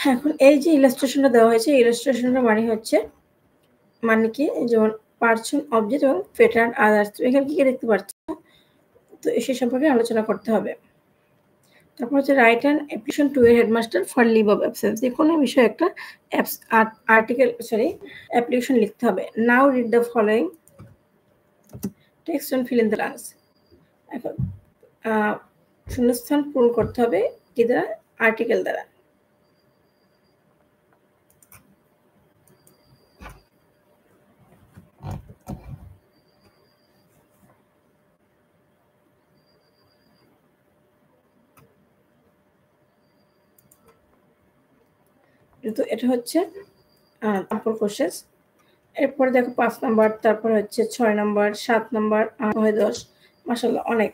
এখন এই যে ইলাস্ট্রেশনটা দেওয়া হয়েছে, ইলাস্ট্রেশনটা মানে কি যেমন পারসন, অবজেক্ট এবং প্যাটার্ন আদার্স। এখানে কি দেখতে পাচ্ছ? তো সে সম্পর্কে আলোচনা করতে হবে। তারপর হচ্ছে write an application to a headmaster for leave of absence. যেকোনো বিষয়ে একটা অ্যাপ্লিকেশন লিখতে হবে। Now read the following text and fill in the blanks. এখন শূন্যস্থান পূরণ করতে হবে কি দ্বারা? আর্টিকেল দ্বারা। কিন্তু এটা হচ্ছে তারপর কোশ্চেন। এরপরে দেখো 5 নাম্বার, তারপরে হচ্ছে 6 নাম্বার, 7 নাম্বার, 10। মাশাআল্লাহ অনেক।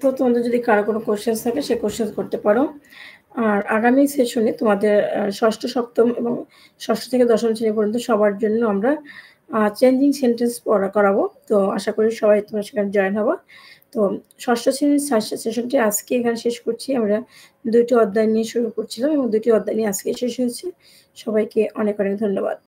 তো তোমাদের যদি কারো কোনো কোশ্চেন থাকে সে কোশ্চেন করতে পারো। আর আগামী সেশনে তোমাদের ষষ্ঠ, সপ্তম এবং ষষ্ঠ থেকে দশম শ্রেণী পর্যন্ত সবার জন্য আমরা চেঞ্জিং সেন্টেন্স পড়া করাবো। তো আশা করি সবাই তোমরা সেখানে জয়েন হবো। তো ষষ্ঠ শ্রেণীর সেশনটি আজকে এখানে শেষ করছি। আমরা 2টি অধ্যায় নিয়ে শুরু করছিলাম এবং 2টি অধ্যায় নিয়ে আজকে শেষ হয়েছে। সবাইকে অনেক, অনেক ধন্যবাদ।